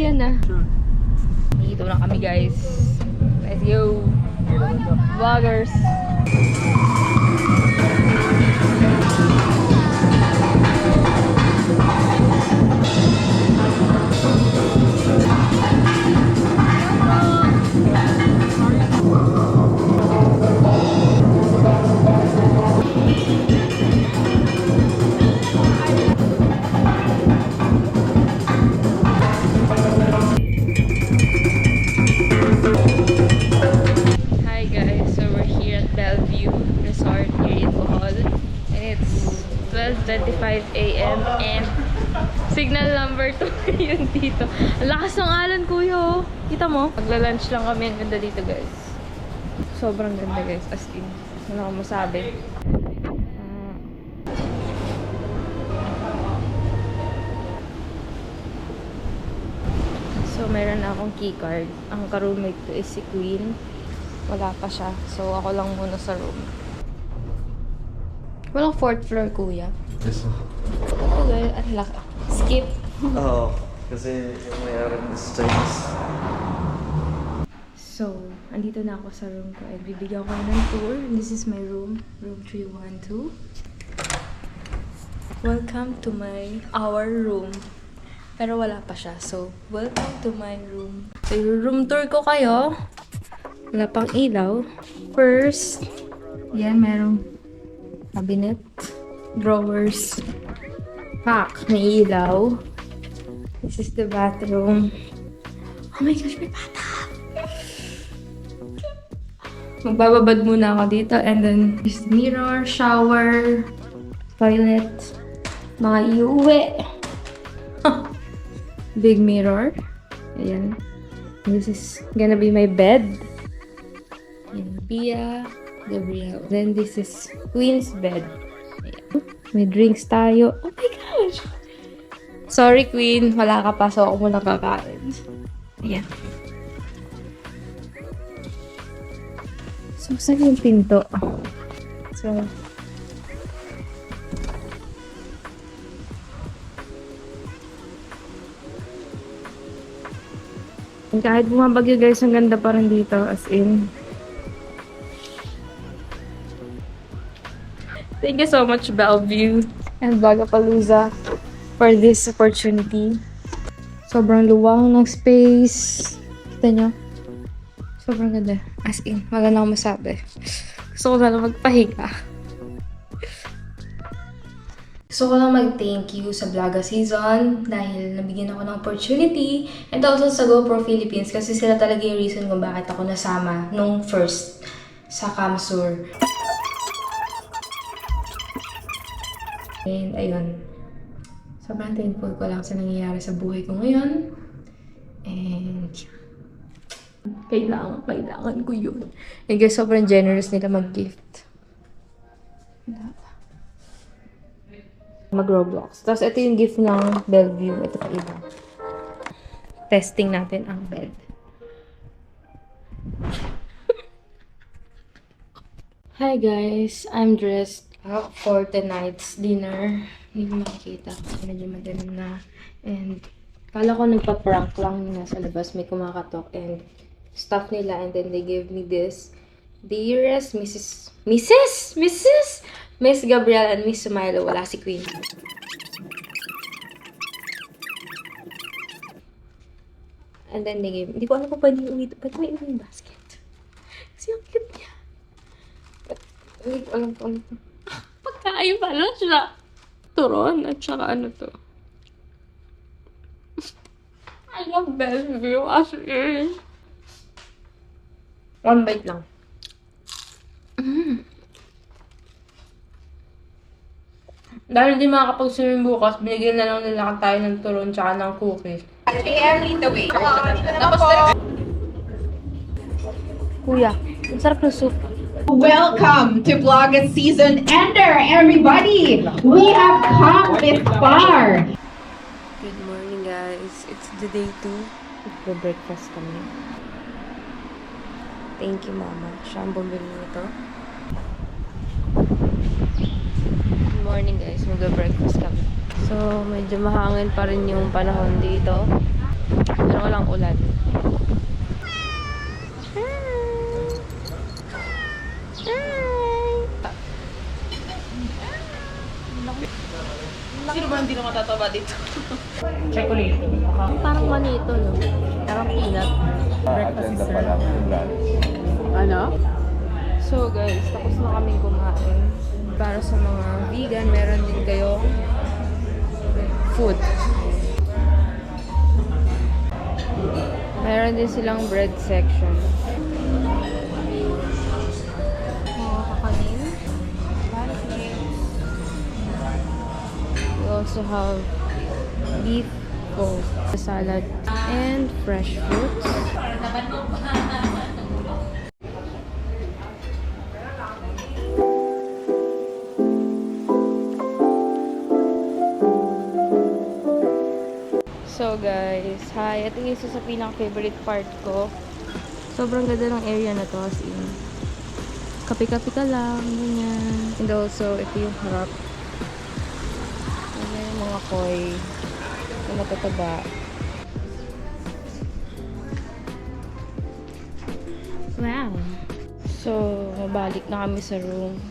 Yan na. Dito na kami guys. Let's go. Vloggers. Hi guys, so we're here at Bellevue Resort here in Bohol and it's 12:25 AM and signal number 2 yun dito. Ang lakas ng alon kuya oh. Kita mo? Magla-lunch lang kami. Ang ganda dito guys. Sobrang ganda guys. As in. Wala akong masabi. So meron na akong keycard. Ang ka-roommate ko is si Queen. Wala pa siya. So ako lang muna sa room. Walang 4th floor kuya. Yes, Okay, ang laki. Skip. oo. Kasi yung may-ari is Chinese. So, andito na ako sa room ko at bibigyan ko ng tour. This is my room. Room 312. Welcome to our room. Pero wala pa siya. So, welcome to my room. So, room tour ko kayo. Wala pang ilaw. First, yan, merong cabinet, drawers, pack, may ilaw. This is the bathroom. Oh my gosh, may bata! Magbababad muna ako dito. And then, this mirror, shower, toilet, mga iuwi. Big mirror. Ayan. This is gonna be my bed. Ayan. Pia, Gabriel. Then, this is Queen's bed. Ayan. May drinks tayo. Oh my gosh! Sorry, Queen. Wala ka pa. So, ako muna kakain. Ayan. So, saan yung pinto? So, kahit bumabagyo guys, ang ganda pa rin dito. As in. Thank you so much, Bellevue and Vlogapalooza for this opportunity. Sobrang luwang ng space. Kita nyo? Sobrang ganda. As in, wala na akong masabi. Gusto ko na lang magpahinga. Gusto ko lang mag-thank you sa Vlogga Season dahil nabigyan ako ng opportunity and also sa GoPro Philippines kasi sila talaga yung reason kung bakit ako nasama nung first sa Camsur. And ayun, sobrang thankful ko lang sa nangyayari sa buhay ko ngayon. And kailangan ko yun. And guys, sobrang generous nila mag-gift. Mag-Roblox. Tapos ito yung gift ng Bellevue. Ito pa iba. Testing natin ang bed. Hi guys, I'm dressed up for tonight's dinner. Hindi ko makikita. Medyo madilim na. And kala ko nagpa-prank lang yung nasa labas. May kumakatok and stuff nila. And then they gave me this. Dearest Miss Gabriel and Miss Milo. Wala si Queen. And then they gave, hindi ko alam kung pwede uwi. Pwede may uwi yung basket. Kasi ang cute niya. Hindi ko alam kung ano to. Pagkain pala siya. Turon at saka ano to. I love Bellevue as in. One bite lang. Dahil hindi makakapag-swimming bukas, binigyan na lang nila tayo ng turon tsaka ng cookies. Kuya, ang sarap ng soup. Welcome to Vlogga Season Ender, everybody! We have come this far! Good morning guys. It's the day 2. Magbe-breakfast kami. Thank you mama. Siya ang bumili nito. Good morning guys. Magbe-breakfast kami. So, medyo mahangin pa rin yung panahon dito. Pero walang ulan. Sino ba hindi na matataba dito? Parang manito, no? Parang peanut. Agenda pa lang yung lunch. Ano? So guys, tapos na kaming kumain. Para sa mga vegan, meron din kayong food. Meron din silang bread section. Mga kakanin. We also have beef bowl, salad, and fresh fruits. So guys, hi. Ito yung isa sa pinaka-favorite part ko. Sobrang ganda ng area na to, as in. Kape-kape ka lang, ganyan. And also, ito yung harap. Ayan yung mga koi na matataba. Wow! So, mabalik na kami sa room.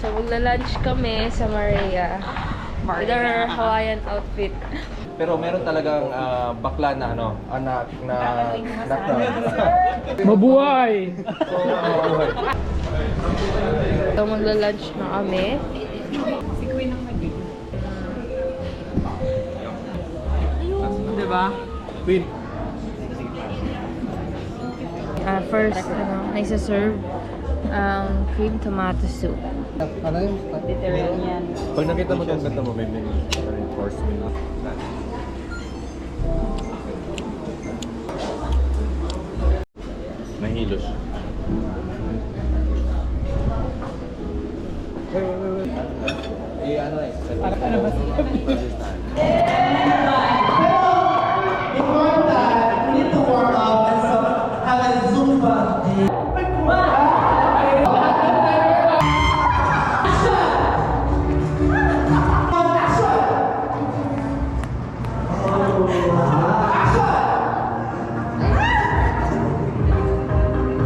So, magla-lunch kami sa Maria. With our Hawaiian outfit. Pero meron talagang bakla na ano, anak na Mabuhay! So, magla-lunch na kami. Diba? Queen. First, naisa-serve ang cream tomato soup. Ano yun? Mediterranean. Pag nakita mo itong ganda mo, may reinforcement. Nahilos. Wait. Ano eh? Ano ba? Before that, we need to warm up and so have a Zumba.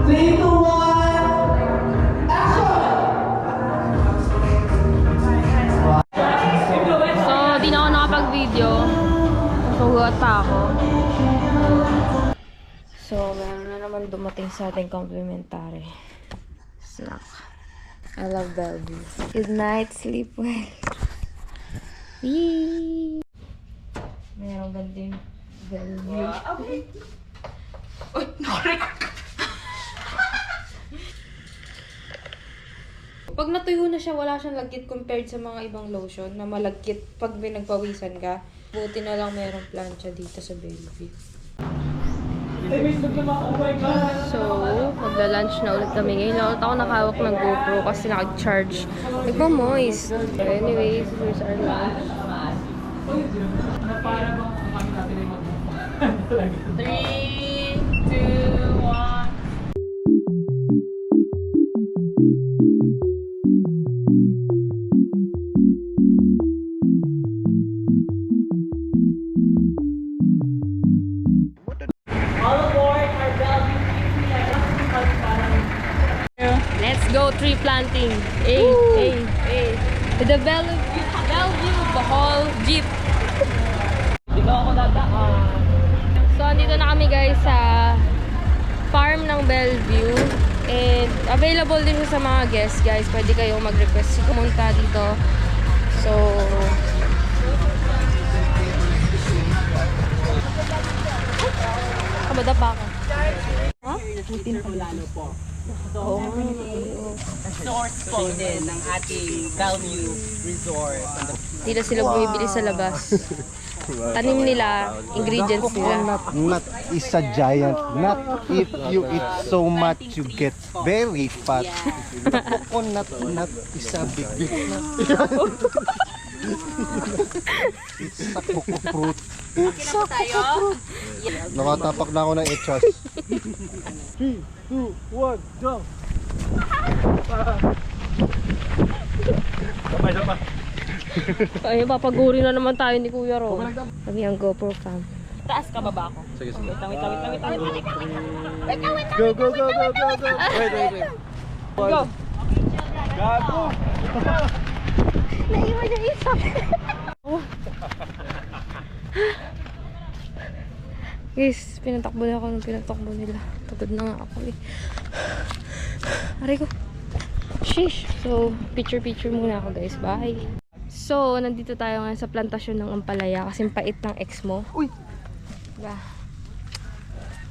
Three, two, one, action! So, di na ako nakapag-video. Sugat pa ako. So, meron na naman dumating sa ating complimentary snack. I love Bellevue. Good night, sleep well. Yee! Meron ganda yung Bellevue. Uy, nakarecord ka. Pag natuyo na siya, wala siyang lagkit compared sa mga ibang lotion na malagkit pag pinagpawisan ka. Buti na lang merong plancha dito sa Bellevue. So, magla-lunch na ulit kami. Ngayon lang ako nakahawak ng GoPro kasi naka-charge. Nagpa-moist. Anyways, here's our lunch. 3, 2, 1. Let's go tree planting. Hey, hey, hey. With the Bellevue Bohol Jeep. So, andito na kami guys sa farm ng Bellevue. And available din siya sa mga guests guys. Pwede kayong mag-request pumunta dito. So, kabada pa ako. Source po din ng ating Bellevue Resort. Hindi na sila bumibili sa labas. Tanim nila, ingredients nila. Nut is a giant nut. If you eat so much, you get very fat. The coconut nut is a big nut. It's a coco fruit. It's a coco fruit. Nakatapak na ako ng echas. 3, 2, 1, jump! Ay, papaguri na naman tayo ni Kuya Ro. Kami ang GoPro cam. Taas ka, baba ako. Sige, sige. Wait lang. Go, go, go, go, go, go. Wait. Go. Gago. Naiwan yung isa. Guys, pinatakbo na ako ng pinatakbo nila. Pagod na nga ako eh. Aray ko. Sheesh. So, picture muna ako guys. Bye. So, nandito tayo ngayon sa plantasyon ng ampalaya kasi pait ng ex mo. Uy! Diba?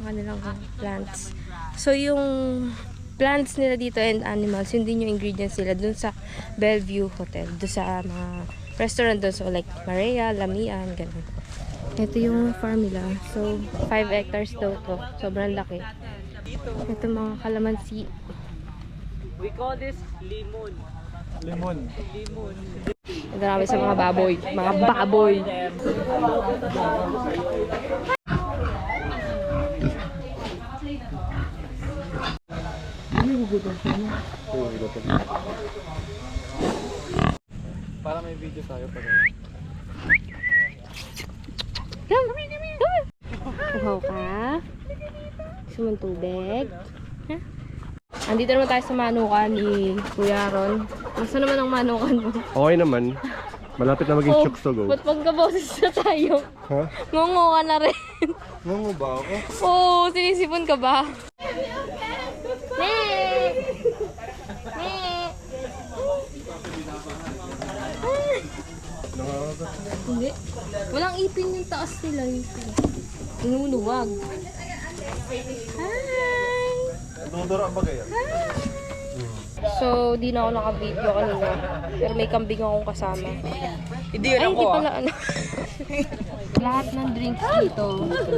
Mga nilang plants. So, yung plants nila dito and animals, yun din yung ingredients nila dun sa Bellevue Hotel. Dun sa mga restaurant dun. So, like Maria, Lamian, ganun. Ito yung farm nila. So, 5 hectares daw to. Sobrang laki. Ito mga kalamansi. We call this limon. Lemon. Ito namin sa mga baboy. Mga baboy! Para may video tayo pag Uhaw ka? Gusto mong tubig? Ha? Andito naman tayo sa manukan ni Kuya Ron. Masa naman ang manukan mo? Okay naman. Malapit na maging chooks to go. Ba't pagkaboses na tayo? Ha? Ngungo ka na rin. Ngungo ba ako? Oo, sinisipon ka ba? Nee! Nee! Hindi. Walang ipin yung taas nila. Inuluwag. Hi! Dudura ba kaya? So, di na ako naka-video kanina. Pero may kambing akong kasama. Hindi Ay, hindi pala ano. Lahat ng drinks dito.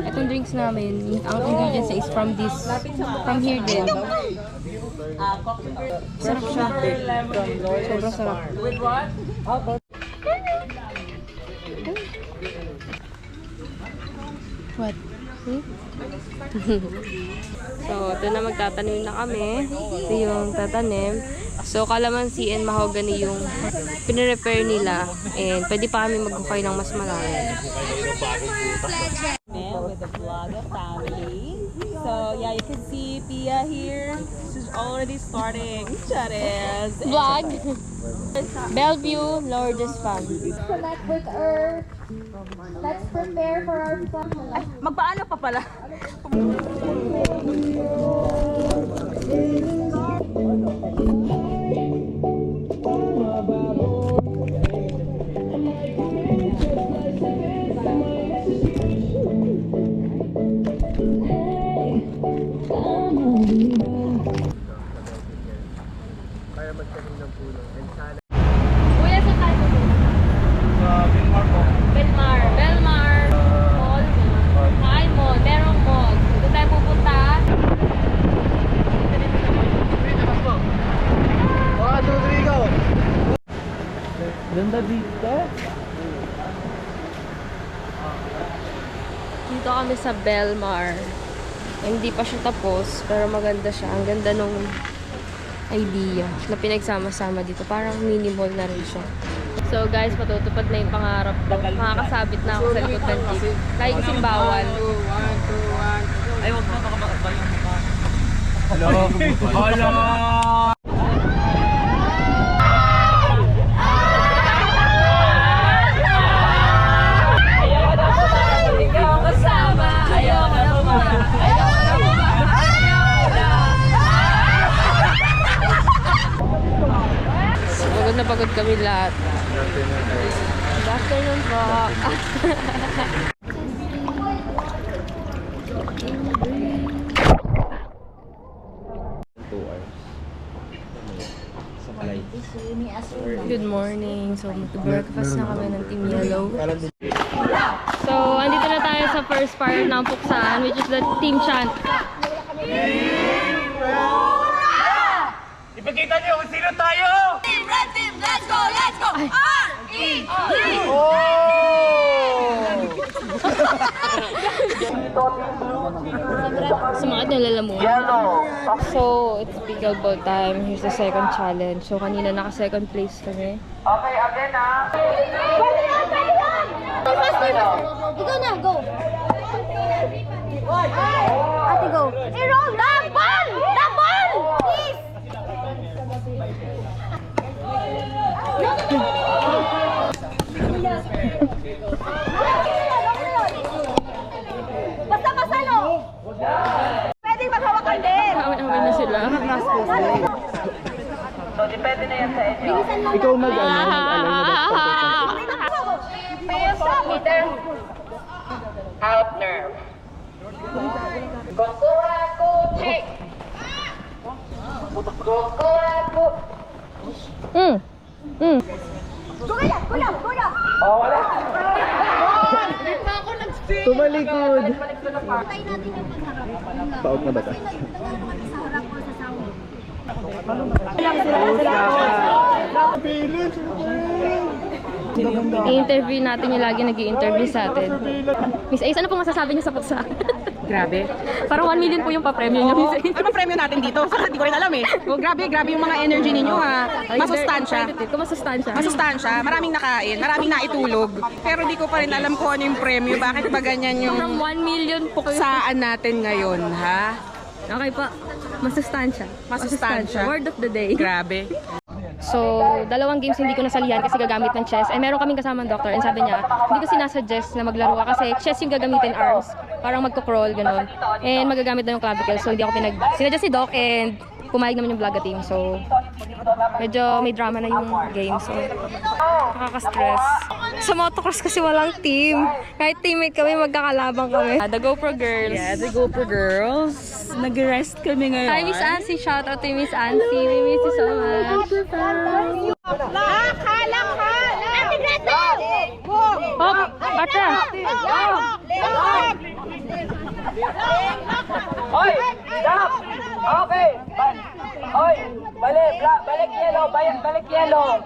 Itong drinks namin, ang ingredients is from this. From here din. Sarap siya. Sobrang sarap. With what? What? So, ito na magtatanim na kami. Ito yung tatanim. So, kalamansi and mahogany yung pinrepair nila. And pwede pa kami maghukay ng mas marami. With the Vlogger family. So yeah, you can see Pia here. She's already starting. Charis. Vlog! Bellevue Lourdes Farm. Connect with Earth. Let's prepare for our fun. Magpaano pa pala? Kuya, saan tayo pupunta? Belmar. Belmar Mall. Hi, mall. Merong mall. Doon tayo pupunta. 1, 2, 3, go! Ganda dito. Dito kami sa Belmar. Hindi pa siya tapos, pero maganda siya. Ang ganda nung idea na pinagsama-sama dito. Parang mini mall na rin siya. So guys, matutupad na yung pangarap ko. Makakasabit na ako sa likod ng jeep. Lagi kasing bawal. Ay, wag na, baka ba yung mukha. Hello. Hello. Ikaw kasama. Ayoko na po. Pagod na pagod kami lahat. Good afternoon po. Good morning. So, mag-breakfast na kami ng Team Yellow. So, andito na tayo sa first part ng Puksaan, which is the Team Chant. Ipakita niyo kung sino tayo! Team Red Team, let's go, let's go! Sa mga nalalamunan. So, it's pickleball time. Here's the second challenge. So, kanina naka-second place kami. Pwede na, pwede yan! Faster! Ikaw na, go! Ate, go. Roll the ball! The ball! Please! Basta masalo! Pwedeng maghawakan din! Awin-awin na sila. Ikaw mag-alay Meter. Out nerve. Gokuraku check. Gokuraku. Kuya! Kuya! Kuya! Tumalikod. Patay natin yung pagharap. Paot na ba ta? Sa harap ko sa sound. I-interview natin yung lagi nag-i-interview sa atin. Miss Ace, ano pong masasabi niyo sa paksa? Grabe. Parang 1 million po yung pa-premyo niyo, Miss Ace. Ano premyo natin dito? Hindi ko rin alam eh. Oh, grabe yung mga energy ninyo ha. Masustansya. Kung masustansya. Masustansya, maraming nakain, maraming naitulog. Pero di ko pa rin alam kung ano yung premyo. Bakit ba ganyan From yung 1 million po kayo. puksaan natin ngayon, ha? Okay pa. Masustansya. Masustansya. Word of the day. Grabe. So, 2 games hindi ko nasalihan kasi gagamit ng chess. Eh, meron kaming kasamang doctor and sabi niya, hindi ko sinasuggest na maglaro ka kasi chess yung gagamitin arms. Parang magko-crawl, gano'n. And magagamit na yung clavicle. So, hindi ako sinuggest si Doc and pumayag naman yung Vlogga team. So, medyo may drama na yung game. So, nakaka-stress. Sa motocross kasi walang team. Kahit teammate kami, magkakalabang kami. The GoPro girls. Yeah, the GoPro girls. Nag-rest kami ngayon. Hi, Miss Ansi. Shout out to Miss Ansi. We miss you so much. Ate Gretel! Hop! Patra! Hoy! Stop! Okay! Hoy! Balik yellow! Balik yellow!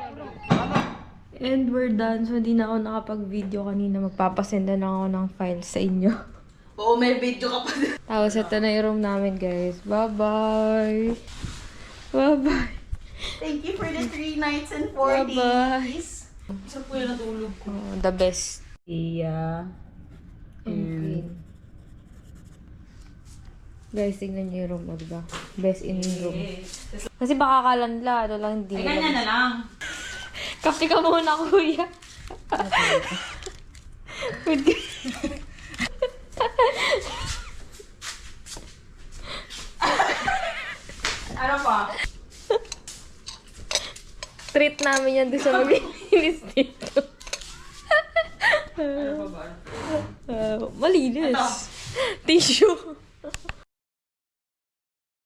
And we're done. So, hindi na ako nakapag-video kanina. Magpapasenda na ako ng files sa inyo. Oo, may video ka pa din. Tapos, ito na yung room namin, guys. Bye-bye! Bye-bye! Thank you for the 3 nights and 4 Bye-bye! days. Saan po yung natulog ko? The best. Yeah. And guys, tingnan niyo yung room mo, diba? Best in room. Kasi baka kalanla, ano lang, hindi. Ganyan na lang. Kape ka muna, kuya. Wait. Ano pa? Treat namin yan doon sa maglinis dito. Malinis. Tissue.